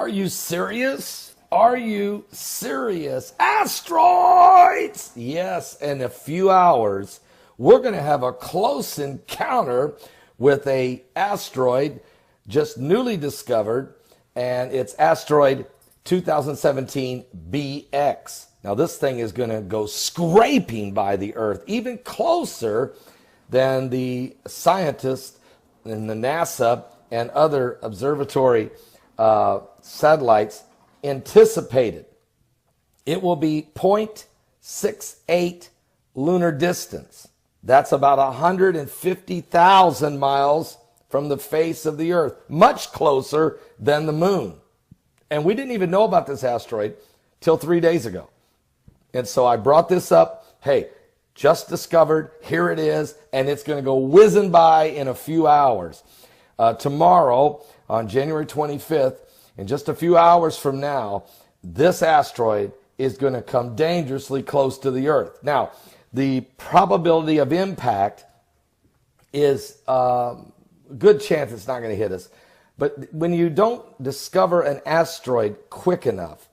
Are you serious? Are you serious? Asteroids! Yes, in a few hours, we're going to have a close encounter with an asteroid just newly discovered, and it's Asteroid 2017 BX. Now, this thing is going to go scraping by the Earth, even closer than the scientists in the NASA and other observatory satellites anticipated. It will be 0.68 lunar distance. That's about 150,000 miles from the face of the Earth, much closer than the moon. And we didn't even know about this asteroid till 3 days ago. And so I brought this up. Hey, just discovered, here it is, and it's going to go whizzing by in a few hours. Tomorrow, on January 25th, in just a few hours from now, this asteroid is going to come dangerously close to the Earth. Now, the probability of impact is a good chance it's not going to hit us. But when you don't discover an asteroid quick enough,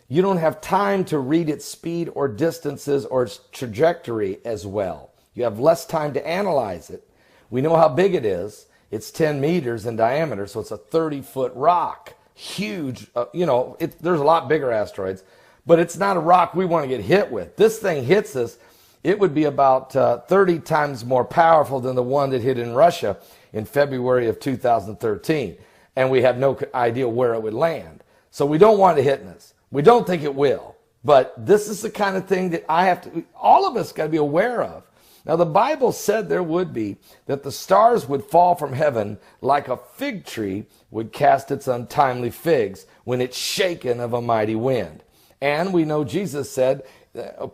you don't have time to read its speed or distances or its trajectory as well. You have less time to analyze it. We know how big it is. It's 10 meters in diameter, so it's a 30-foot rock. Huge. There's a lot bigger asteroids, but it's not a rock we want to get hit with. This thing hits us, it would be about 30 times more powerful than the one that hit in Russia in February of 2013. And we have no idea where it would land. So we don't want it hitting us. We don't think it will. But this is the kind of thing that all of us got to be aware of. Now, the Bible said there would be, that the stars would fall from heaven like a fig tree would cast its untimely figs when it's shaken of a mighty wind. And we know Jesus said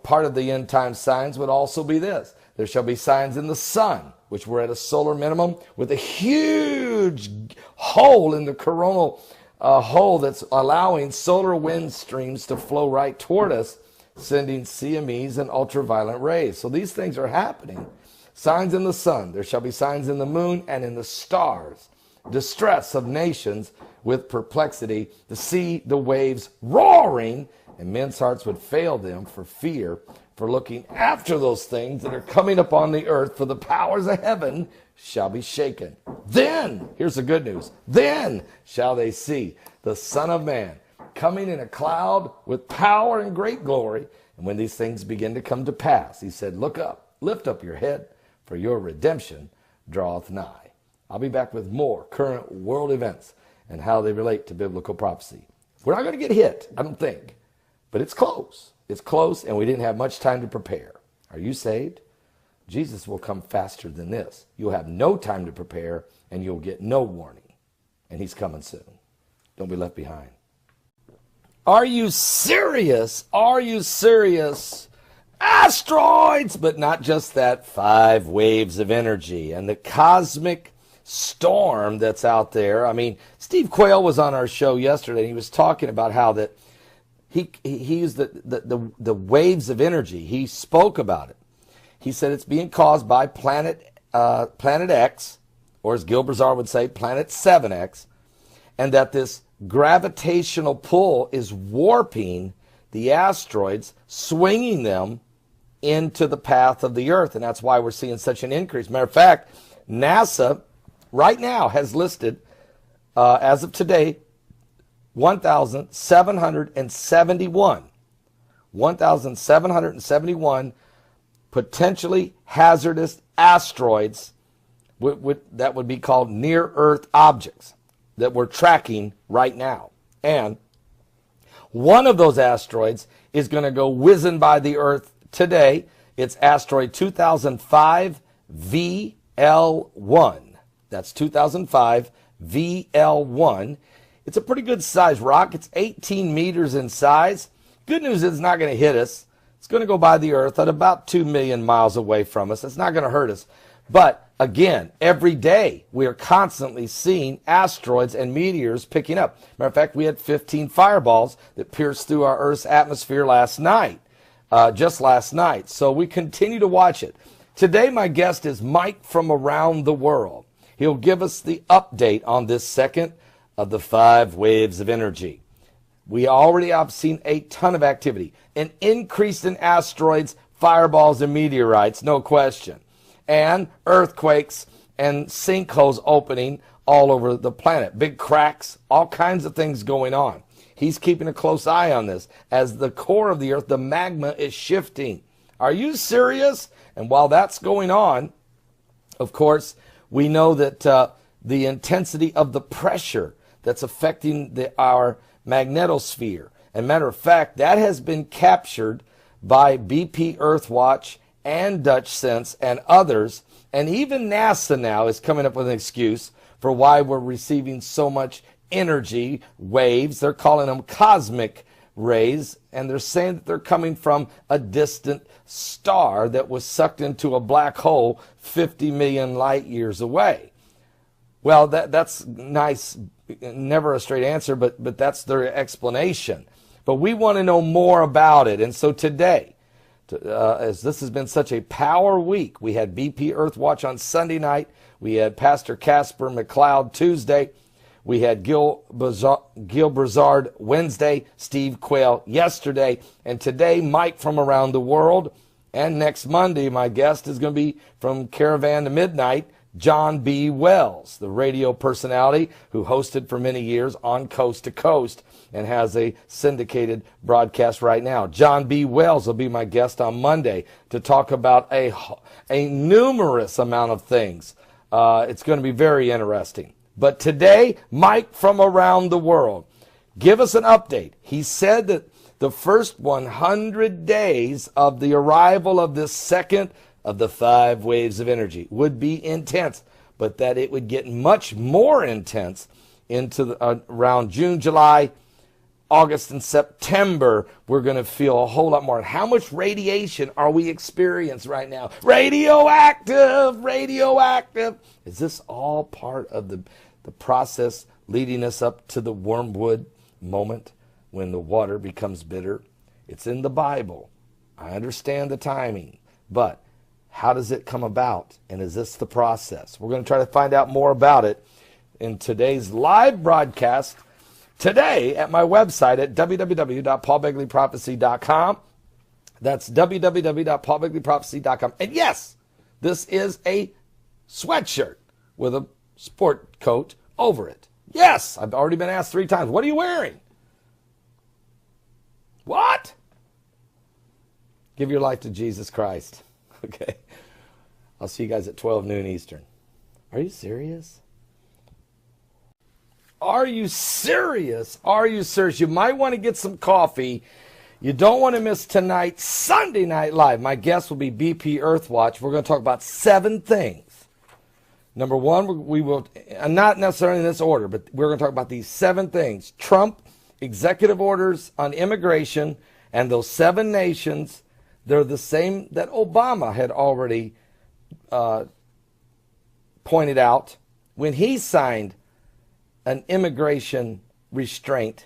part of the end time signs would also be this. There shall be signs in the sun, which we're at a solar minimum, with a huge hole in the coronal hole that's allowing solar wind streams to flow right toward us, sending CMEs and ultraviolet rays. So these things are happening. Signs in the sun. There shall be signs in the moon and in the stars. Distress of nations with perplexity. To see the waves roaring, and men's hearts would fail them for fear, for looking after those things that are coming upon the earth, for the powers of heaven shall be shaken. Then, here's the good news, then shall they see the Son of Man coming in a cloud with power and great glory. And when these things begin to come to pass, he said, look up, lift up your head, for your redemption draweth nigh. I'll be back with more current world events and how they relate to biblical prophecy. We're not going to get hit, I don't think, but it's close. It's close, and we didn't have much time to prepare. Are you saved? Jesus will come faster than this. You'll have no time to prepare, and you'll get no warning. And he's coming soon. Don't be left behind. Are you serious? Are you serious? Asteroids! But not just that, 5 waves of energy and the cosmic storm that's out there. I mean, Steve Quayle was on our show yesterday, and he was talking about how that he used the waves of energy. He spoke about it. He said it's being caused by planet X, or as Gil Brazar would say, planet 7X, and that this gravitational pull is warping the asteroids, swinging them into the path of the Earth, and that's why we're seeing such an increase. Matter of fact, NASA right now has listed, as of today, 1,771 potentially hazardous asteroids that would be called near-Earth objects that we're tracking right now. And one of those asteroids is going to go whizzing by the Earth today. It's asteroid 2005 VL1. That's 2005 VL1. It's a pretty good size rock. It's 18 meters in size. Good news is it's not going to hit us. It's going to go by the Earth at about 2 million miles away from us. It's not going to hurt us. But again, every day we are constantly seeing asteroids and meteors picking up. Matter of fact, we had 15 fireballs that pierced through our Earth's atmosphere last night, just last night. So we continue to watch it. Today, my guest is Mike from around the world. He'll give us the update on this second of the 5 waves of energy. We already have seen a ton of activity, an increase in asteroids, fireballs, and meteorites, no question, and earthquakes and sinkholes opening all over the planet, big cracks, all kinds of things going on. He's keeping a close eye on this. As the core of the earth, the magma is shifting. Are you serious? And while that's going on, of course, we know that the intensity of the pressure that's affecting our magnetosphere. And matter of fact, that has been captured by BP Earthwatch and Dutch Sense and others. And even NASA now is coming up with an excuse for why we're receiving so much energy waves. They're calling them cosmic rays, and they're saying that they're coming from a distant star that was sucked into a black hole 50 million light years away. Well, that's nice, never a straight answer, but that's their explanation. But we want to know more about it. And so today, as this has been such a power week, we had BP Earthwatch on Sunday night. We had Pastor Casper McLeod Tuesday. We had Gil Brazard Wednesday, Steve Quayle yesterday, and today Mike from around the world. And next Monday, my guest is going to be from Caravan to Midnight, John B. Wells, the radio personality who hosted for many years on Coast to Coast and has a syndicated broadcast right now. John B. Wells will be my guest on Monday to talk about a numerous amount of things. It's going to be very interesting. But today, Mike from around the world, give us an update. He said that the first 100 days of the arrival of this second of the 5 waves of energy would be intense, but that it would get much more intense into around June, July, August, and September. We're going to feel a whole lot more. How much radiation are we experiencing right now? Radioactive, radioactive. Is this all part of the process leading us up to the wormwood moment when the water becomes bitter? It's in the Bible. I understand the timing, but how does it come about? And is this the process? We're going to try to find out more about it in today's live broadcast today at my website at www.paulbegleyprophecy.com. That's www.paulbegleyprophecy.com. And yes, this is a sweatshirt with a sport coat over it. Yes, I've already been asked 3 times. What are you wearing? What? Give your life to Jesus Christ. Okay. I'll see you guys at 12 noon Eastern. Are you serious? Are you serious? Are you serious? You might want to get some coffee. You don't want to miss tonight's Sunday Night Live. My guest will be BP Earthwatch. We're going to talk about 7 things. Number 1, we will, not necessarily in this order, but we're going to talk about these 7 things. Trump, executive orders on immigration, and those 7 nations, they're the same that Obama had already pointed out when he signed an immigration restraint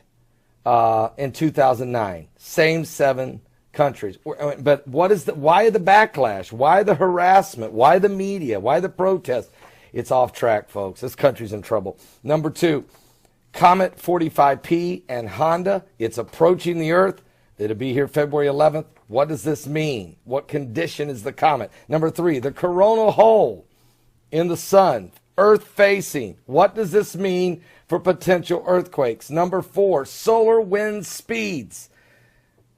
in 2009. Same 7 countries. But why the backlash? Why the harassment? Why the media? Why the protests? It's off track, folks. This country's in trouble. Number 2, Comet 45P and Honda. It's approaching the Earth. It'll be here February 11th. What does this mean? What condition is the comet? Number 3, the coronal hole in the sun, Earth facing. What does this mean for potential earthquakes? Number 4, solar wind speeds.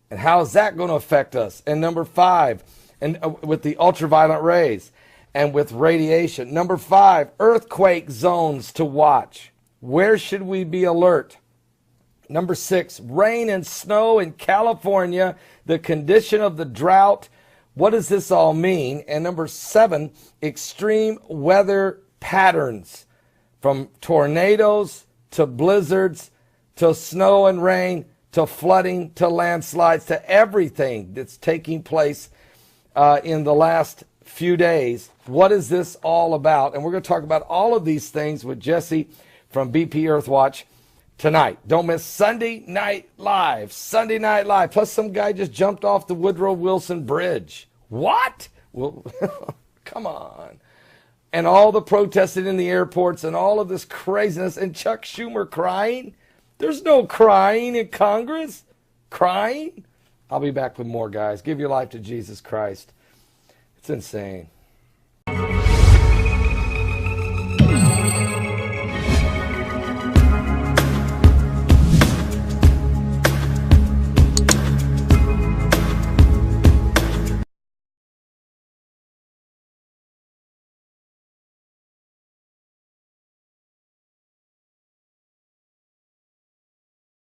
And how is that going to affect us? And number 5, and with the ultraviolet rays and with radiation. Number 5, earthquake zones to watch. Where should we be alert? Number 6, rain and snow in California, the condition of the drought. What does this all mean? And number 7, extreme weather patterns, from tornadoes to blizzards to snow and rain to flooding to landslides to everything that's taking place in the last few days. What is this all about? And we're going to talk about all of these things with Jesse from BP Earthwatch tonight. Don't miss Sunday Night Live. Sunday Night Live. Plus some guy just jumped off the Woodrow Wilson Bridge. What? Well, come on. And all the protesting in the airports and all of this craziness and Chuck Schumer crying. There's no crying in Congress. Crying? I'll be back with more, guys. Give your life to Jesus Christ. It's insane.